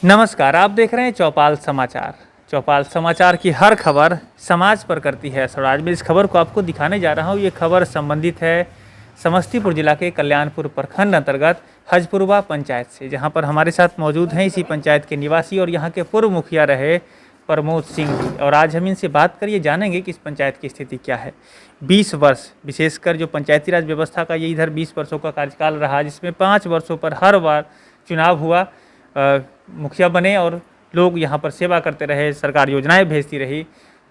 नमस्कार, आप देख रहे हैं चौपाल समाचार। चौपाल समाचार की हर खबर समाज पर करती है असर। आज मैं इस खबर को आपको दिखाने जा रहा हूँ। ये खबर संबंधित है समस्तीपुर जिला के कल्याणपुर प्रखंड अंतर्गत हजपुरवा पंचायत से, जहाँ पर हमारे साथ मौजूद हैं इसी पंचायत के निवासी और यहाँ के पूर्व मुखिया रहे प्रमोद सिंह जी। और आज हम इनसे बात करिए, जानेंगे कि इस पंचायत की स्थिति क्या है। 20 वर्ष, विशेषकर जो पंचायती राज व्यवस्था का ये इधर 20 वर्षों का कार्यकाल रहा, जिसमें 5 वर्षों पर हर बार चुनाव हुआ, मुखिया बने और लोग यहाँ पर सेवा करते रहे, सरकार योजनाएं भेजती रही।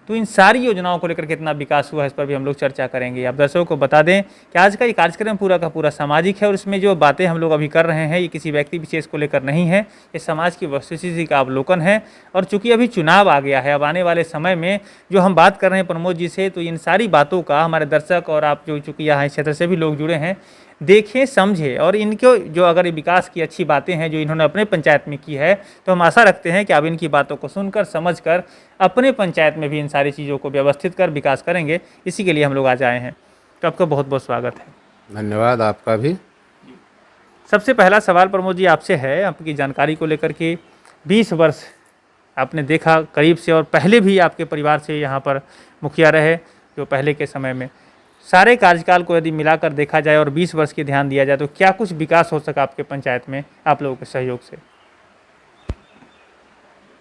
तो इन सारी योजनाओं को लेकर कितना विकास हुआ है, इस पर भी हम लोग चर्चा करेंगे। आप दर्शकों को बता दें कि आज का ये कार्यक्रम पूरा का पूरा सामाजिक है और इसमें जो बातें हम लोग अभी कर रहे हैं ये किसी व्यक्ति विशेष को लेकर नहीं है, ये समाज की वस्तुस्थिति का अवलोकन है। और चूंकि अभी चुनाव आ गया है, अब आने वाले समय में जो हम बात कर रहे हैं प्रमोद जी से, तो इन सारी बातों का हमारे दर्शक और आप जो चूँकि यहाँ क्षेत्र से भी लोग जुड़े हैं, देखें समझें। और इनको जो अगर विकास की अच्छी बातें हैं जो इन्होंने अपने पंचायत में की है, तो हम आशा रखते हैं कि आप इनकी बातों को सुनकर समझकर अपने पंचायत में भी इन सारी चीज़ों को व्यवस्थित कर विकास करेंगे। इसी के लिए हम लोग आज आए हैं। तो आपका बहुत बहुत स्वागत है। धन्यवाद, आपका भी। सबसे पहला सवाल प्रमोद जी आपसे है, आपकी जानकारी को लेकर के 20 वर्ष आपने देखा करीब से, और पहले भी आपके परिवार से यहाँ पर मुखिया रहे, जो पहले के समय में सारे कार्यकाल को यदि मिलाकर देखा जाए और 20 वर्ष की ध्यान दिया जाए, तो क्या कुछ विकास हो सका आपके पंचायत में आप लोगों के सहयोग से?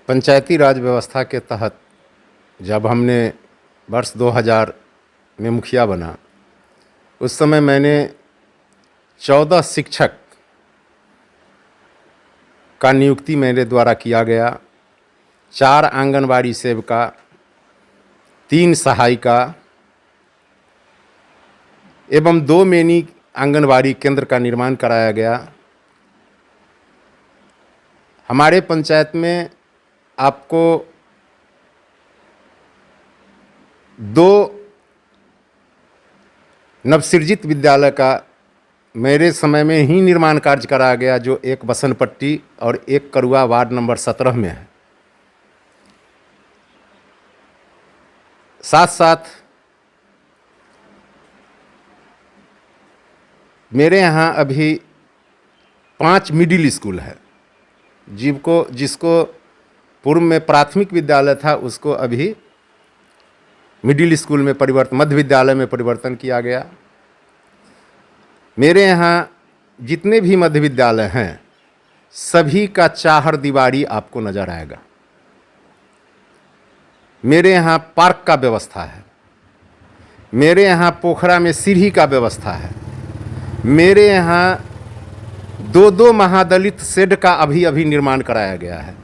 पंचायती राज व्यवस्था के तहत जब हमने वर्ष 2000 में मुखिया बना, उस समय मैंने 14 शिक्षक का नियुक्ति मेरे द्वारा किया गया, 4 आंगनबाड़ी सेविका, 3 सहायिका एवं 2 मिनी आंगनबाड़ी केंद्र का निर्माण कराया गया। हमारे पंचायत में आपको 2 नवसृजित विद्यालय का मेरे समय में ही निर्माण कार्य कराया गया, जो एक बसनपट्टी और एक करुआ वार्ड नंबर 17 में है। साथ साथ मेरे यहाँ अभी 5 मिडिल स्कूल है, जिसको पूर्व में प्राथमिक विद्यालय था, उसको अभी मिडिल स्कूल में मध्य विद्यालय में परिवर्तन किया गया। मेरे यहाँ जितने भी मध्य विद्यालय हैं, सभी का चाहर दीवारी आपको नजर आएगा। मेरे यहाँ पार्क का व्यवस्था है, मेरे यहाँ पोखरा में सीढ़ी का व्यवस्था है, मेरे यहाँ 2 महादलित शेड का अभी निर्माण कराया गया है,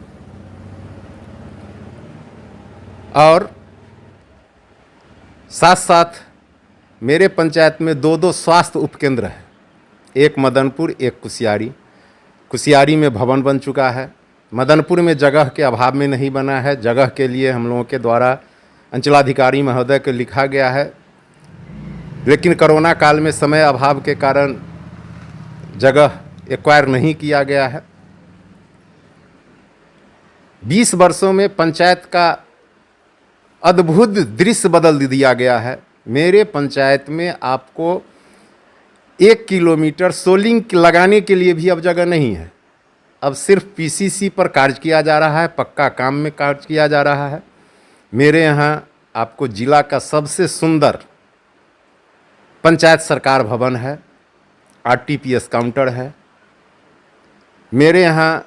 और साथ साथ मेरे पंचायत में 2 स्वास्थ्य उपकेंद्र है, एक मदनपुर, एक कुसियारी में भवन बन चुका है। मदनपुर में जगह के अभाव में नहीं बना है, जगह के लिए हम लोगों के द्वारा अंचलाधिकारी महोदय को लिखा गया है, लेकिन कोरोना काल में समय अभाव के कारण जगह एक्वायर नहीं किया गया है। 20 वर्षों में पंचायत का अद्भुत दृश्य बदल दिया गया है। मेरे पंचायत में आपको 1 किलोमीटर सोलिंग लगाने के लिए भी अब जगह नहीं है। अब सिर्फ पीसीसी पर कार्य किया जा रहा है, पक्का काम में कार्य किया जा रहा है। मेरे यहाँ आपको जिला का सबसे सुंदर पंचायत सरकार भवन है, आरटीपीएस काउंटर है। मेरे यहाँ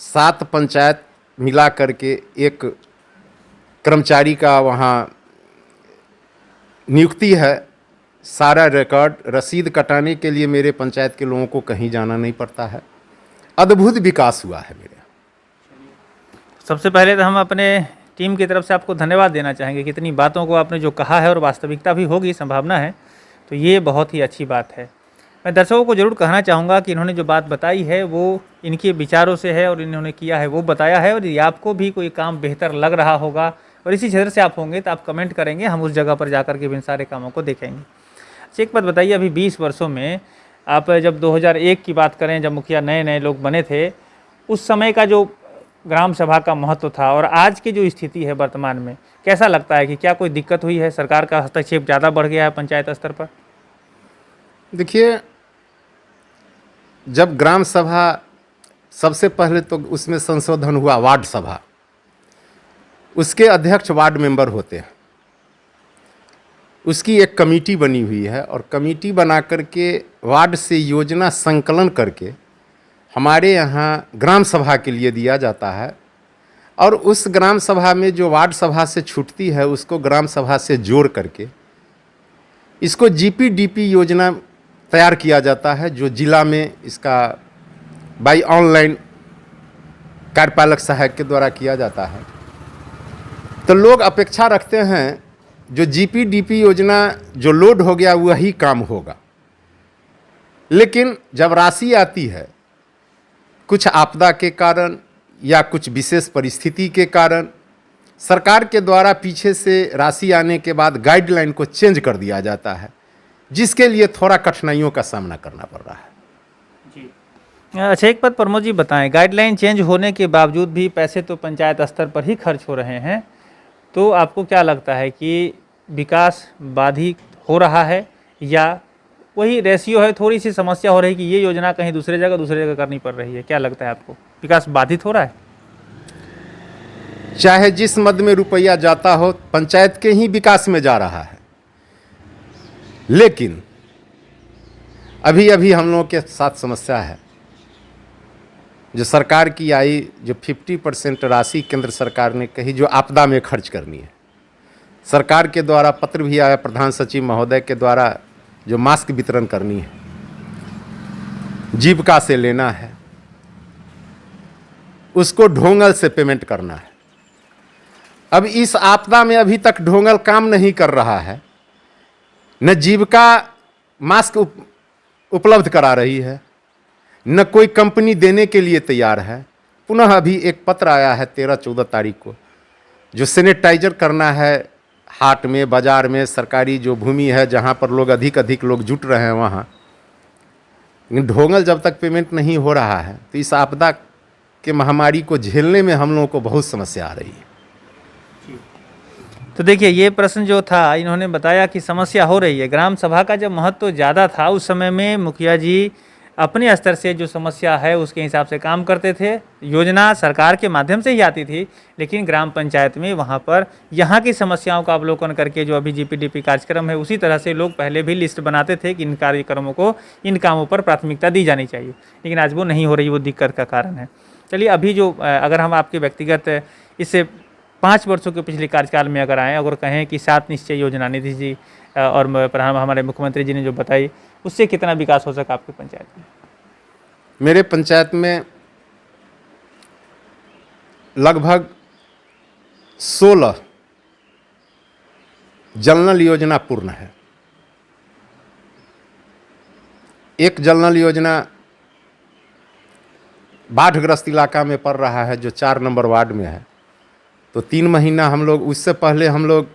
7 पंचायत मिला करके एक कर्मचारी का वहाँ नियुक्ति है। सारा रिकॉर्ड रसीद कटाने के लिए मेरे पंचायत के लोगों को कहीं जाना नहीं पड़ता है। अद्भुत विकास हुआ है मेरे यहाँ। सबसे पहले तो हम अपने टीम की तरफ से आपको धन्यवाद देना चाहेंगे कि इतनी बातों को आपने जो कहा है, और वास्तविकता भी होगी, संभावना है, तो ये बहुत ही अच्छी बात है। मैं दर्शकों को ज़रूर कहना चाहूँगा कि इन्होंने जो बात बताई है वो इनके विचारों से है और इन्होंने किया है वो बताया है। और यदि आपको भी कोई काम बेहतर लग रहा होगा और इसी क्षेत्र से आप होंगे, तो आप कमेंट करेंगे, हम उस जगह पर जाकर के इन सारे कामों को देखेंगे। अच्छा, एक बात बताइए, अभी 20 वर्षों में आप जब 2001 की बात करें, जब मुखिया नए लोग बने थे, उस समय का जो ग्राम सभा का महत्व था और आज की जो स्थिति है वर्तमान में, कैसा लगता है कि क्या कोई दिक्कत हुई है? सरकार का हस्तक्षेप ज़्यादा बढ़ गया है पंचायत स्तर पर? देखिए, जब ग्राम सभा सबसे पहले तो उसमें संशोधन हुआ वार्ड सभा, उसके अध्यक्ष वार्ड मेंबर होते हैं, उसकी एक कमेटी बनी हुई है और कमेटी बना करके वार्ड से योजना संकलन करके हमारे यहाँ ग्राम सभा के लिए दिया जाता है और उस ग्राम सभा में जो वार्ड सभा से छूटती है उसको ग्राम सभा से जोड़ करके इसको जीपीडीपी योजना तैयार किया जाता है, जो जिला में इसका बाई ऑनलाइन कार्यपालक सहायक के द्वारा किया जाता है। तो लोग अपेक्षा रखते हैं जो जीपीडीपी योजना जो लोड हो गया वही काम होगा, लेकिन जब राशि आती है कुछ आपदा के कारण या कुछ विशेष परिस्थिति के कारण सरकार के द्वारा पीछे से राशि आने के बाद गाइडलाइन को चेंज कर दिया जाता है, जिसके लिए थोड़ा कठिनाइयों का सामना करना पड़ रहा है। अच्छा, एक बात प्रमोद जी बताएं, गाइडलाइन चेंज होने के बावजूद भी पैसे तो पंचायत स्तर पर ही खर्च हो रहे हैं, तो आपको क्या लगता है कि विकास बाधित हो रहा है या वही रेशियो है, थोड़ी सी समस्या हो रही है कि ये योजना कहीं दूसरी जगह करनी पड़ रही है? क्या लगता है आपको, विकास बाधित हो रहा है? चाहे जिस मद में रुपया जाता हो, पंचायत के ही विकास में जा रहा है, लेकिन अभी अभी हम लोगों के साथ समस्या है। जो सरकार की आई जो 50% राशि केंद्र सरकार ने कही जो आपदा में खर्च करनी है, सरकार के द्वारा पत्र भी आया प्रधान सचिव महोदय के द्वारा जो मास्क वितरण करनी है, जीविका से लेना है, उसको ढोंगल से पेमेंट करना है। अब इस आपदा में अभी तक ढोंगल काम नहीं कर रहा है, न जीविका मास्क उपलब्ध करा रही है, न कोई कंपनी देने के लिए तैयार है। पुनः अभी एक पत्र आया है 13-14 तारीख को जो सैनिटाइजर करना है हाट में, बाजार में, सरकारी जो भूमि है जहाँ पर लोग अधिक लोग जुट रहे हैं वहाँ। लेकिन ढोंगल जब तक पेमेंट नहीं हो रहा है तो इस आपदा के महामारी को झेलने में हम लोगों को बहुत समस्या आ रही है। तो देखिए, ये प्रश्न जो था इन्होंने बताया कि समस्या हो रही है। ग्राम सभा का जब महत्व ज़्यादा था उस समय में मुखिया जी अपने स्तर से जो समस्या है उसके हिसाब से काम करते थे, योजना सरकार के माध्यम से ही आती थी, लेकिन ग्राम पंचायत में वहाँ पर यहाँ की समस्याओं का अवलोकन करके जो अभी जीपीडीपी कार्यक्रम है उसी तरह से लोग पहले भी लिस्ट बनाते थे कि इन कार्यक्रमों को, इन कामों पर प्राथमिकता दी जानी चाहिए, लेकिन आज वो नहीं हो रही, वो दिक्कत का कारण है। चलिए, अभी जो अगर हम आपके व्यक्तिगत इससे 5 वर्षों के पिछले कार्यकाल में अगर आएँ, अगर कहें कि 7 निश्चय योजना निधि जी और हमारे मुख्यमंत्री जी ने जो बताई, उससे कितना विकास हो सका आपकी पंचायत में? मेरे पंचायत में लगभग 16 जल नल योजना पूर्ण है। एक जल नल योजना बाढ़ग्रस्त इलाका में पड़ रहा है जो 4 नंबर वार्ड में है, तो 3 महीना हम लोग, उससे पहले हम लोग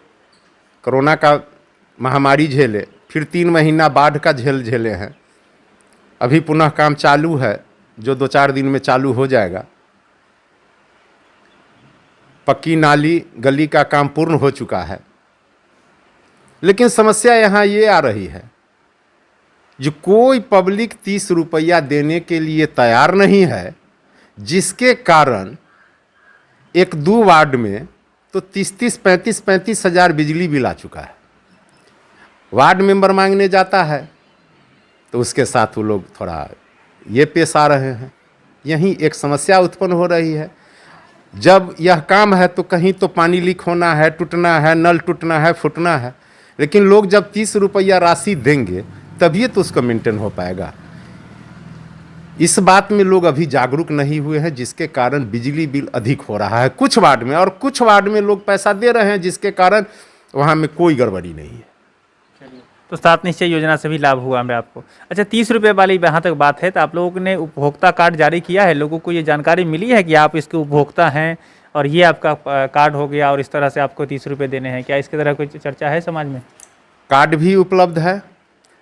कोरोना का महामारी झेले, फिर 3 महीना बाढ़ का झेले हैं। अभी पुनः काम चालू है जो 2-4 दिन में चालू हो जाएगा। पक्की नाली गली का काम पूर्ण हो चुका है, लेकिन समस्या यहाँ ये आ रही है जो कोई पब्लिक 30 रुपया देने के लिए तैयार नहीं है, जिसके कारण 1-2 वार्ड में तो 30-30, 35-35 हज़ार बिजली बिल आ चुका है। वार्ड मेंबर मांगने जाता है तो उसके साथ वो लोग थोड़ा ये पेश आ रहे हैं। यहीं एक समस्या उत्पन्न हो रही है। जब यह काम है तो कहीं तो पानी लीक होना है, टूटना है, नल टूटना है, फूटना है, लेकिन लोग जब 30 रुपया राशि देंगे तभी तो उसको मेंटेन हो पाएगा। इस बात में लोग अभी जागरूक नहीं हुए हैं, जिसके कारण बिजली बिल अधिक हो रहा है कुछ वार्ड में, और कुछ वार्ड में लोग पैसा दे रहे हैं जिसके कारण वहाँ में कोई गड़बड़ी नहीं है। तो 7 निश्चय योजना से भी लाभ हुआ है आपको। अच्छा, 30 रुपये वाली जहाँ तक बात है, तो आप लोगों ने उपभोक्ता कार्ड जारी किया है, लोगों को ये जानकारी मिली है कि आप इसके उपभोक्ता हैं और ये आपका कार्ड हो गया और इस तरह से आपको 30 रुपये देने हैं? क्या इसकी तरह कोई चर्चा है समाज में? कार्ड भी उपलब्ध है,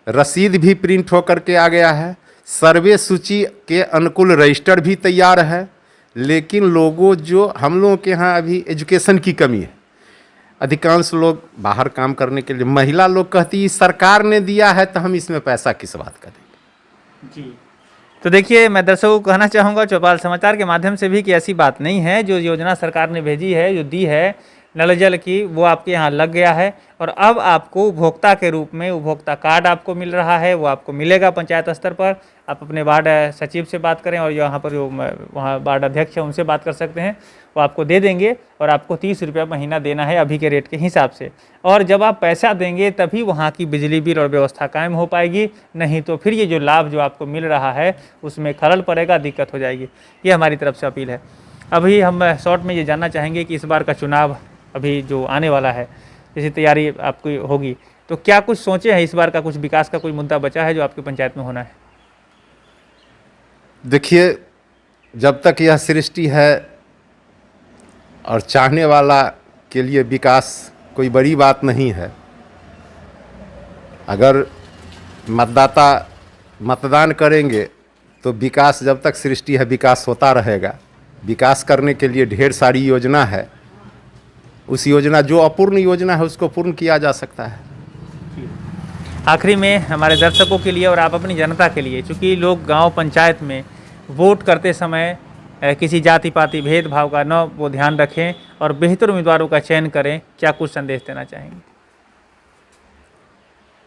रसीद भी प्रिंट होकर के आ गया है, सर्वे सूची के अनुकूल रजिस्टर भी तैयार है, लेकिन लोगों जो हम लोगों के यहाँ अभी एजुकेशन की कमी है। अधिकांश लोग बाहर काम करने के लिए, महिला लोग कहती है सरकार ने दिया है तो हम इसमें पैसा किस बात का देंगे। जी, तो देखिए, मैं दर्शकों को कहना चाहूँगा चौपाल समाचार के माध्यम से भी कि ऐसी बात नहीं है। जो योजना सरकार ने भेजी है, जो दी है नल जल की, वो आपके यहाँ लग गया है और अब आपको उपभोक्ता के रूप में उपभोक्ता कार्ड आपको मिल रहा है। वो आपको मिलेगा पंचायत स्तर पर। आप अपने वार्ड सचिव से बात करें और यहाँ पर जो वहाँ वार्ड अध्यक्ष है उनसे बात कर सकते हैं, वो आपको दे देंगे और आपको 30 रुपये महीना देना है अभी के रेट के हिसाब से। और जब आप पैसा देंगे तभी वहाँ की बिजली बिल और व्यवस्था कायम हो पाएगी, नहीं तो फिर ये जो लाभ जो आपको मिल रहा है उसमें खलल पड़ेगा, दिक्कत हो जाएगी। ये हमारी तरफ से अपील है। अभी हम शॉर्ट में ये जानना चाहेंगे कि इस बार का चुनाव अभी जो आने वाला है, जैसी तैयारी आपकी होगी, तो क्या कुछ सोचे हैं इस बार का? कुछ विकास का कोई मुद्दा बचा है जो आपकी पंचायत में होना है? देखिए, जब तक यह सृष्टि है और चाहने वाला के लिए विकास कोई बड़ी बात नहीं है। अगर मतदाता मतदान करेंगे तो विकास, जब तक सृष्टि है विकास होता रहेगा। विकास करने के लिए ढेर सारी योजना है। उस योजना, जो अपूर्ण योजना है उसको पूर्ण किया जा सकता है। आखिरी में हमारे दर्शकों के लिए और आप अपनी जनता के लिए, चूँकि लोग गांव पंचायत में वोट करते समय किसी जाति पाति भेदभाव का न वो ध्यान रखें और बेहतर उम्मीदवारों का चयन करें, क्या कुछ संदेश देना चाहेंगे?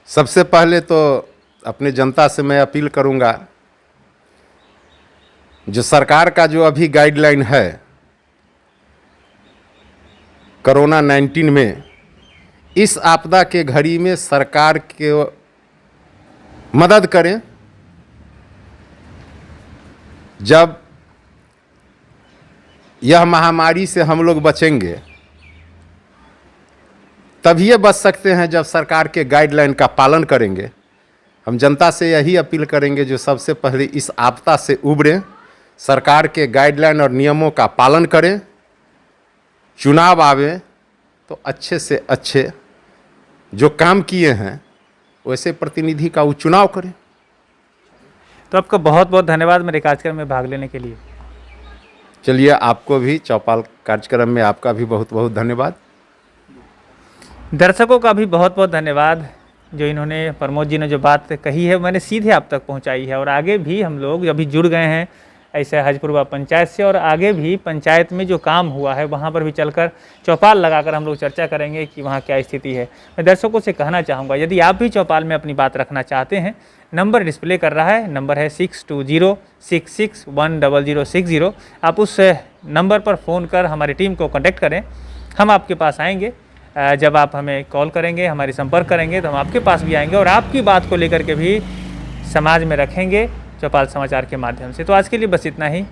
सबसे पहले तो अपने जनता से मैं अपील करूंगा, जो सरकार का जो अभी गाइडलाइन है कोरोना 19 में, इस आपदा के घड़ी में सरकार के मदद करें। जब यह महामारी से हम लोग बचेंगे तभी ये बच सकते हैं जब सरकार के गाइडलाइन का पालन करेंगे। हम जनता से यही अपील करेंगे, जो सबसे पहले इस आपदा से उबरें, सरकार के गाइडलाइन और नियमों का पालन करें। चुनाव आवे तो अच्छे से अच्छे जो काम किए हैं वैसे प्रतिनिधि का वो चुनाव करें। तो आपका बहुत बहुत धन्यवाद मेरे कार्यक्रम में भाग लेने के लिए। चलिए, आपको भी चौपाल कार्यक्रम में आपका भी बहुत बहुत धन्यवाद। दर्शकों का भी बहुत बहुत धन्यवाद, जो इन्होंने, प्रमोद जी ने जो बात कही है मैंने सीधे आप तक पहुंचाई है। और आगे भी हम लोग अभी जुड़ गए हैं ऐसे हजपुरवा पंचायत से, और आगे भी पंचायत में जो काम हुआ है वहाँ पर भी चलकर चौपाल लगाकर हम लोग चर्चा करेंगे कि वहाँ क्या स्थिति है। मैं दर्शकों से कहना चाहूँगा, यदि आप भी चौपाल में अपनी बात रखना चाहते हैं, नंबर डिस्प्ले कर रहा है, नंबर है 6206610060। आप उस नंबर पर फ़ोन कर हमारी टीम को कॉन्टेक्ट करें, हम आपके पास आएंगे। जब आप हमें कॉल करेंगे, हमारी संपर्क करेंगे, तो हम आपके पास भी आएंगे और आपकी बात को लेकर के भी समाज में रखेंगे चौपाल समाचार के माध्यम से। तो आज के लिए बस इतना ही।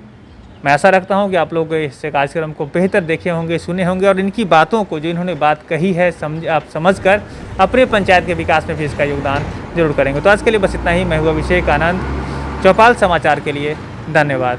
मैं आशा रखता हूं कि आप लोग इस कार्यक्रम को बेहतर देखे होंगे, सुने होंगे और इनकी बातों को, जो इन्होंने बात कही है, आप समझकर अपने पंचायत के विकास में भी इसका योगदान जरूर करेंगे। तो आज के लिए बस इतना ही। मैं हूं अभिषेक आनंद, चौपाल समाचार के लिए धन्यवाद।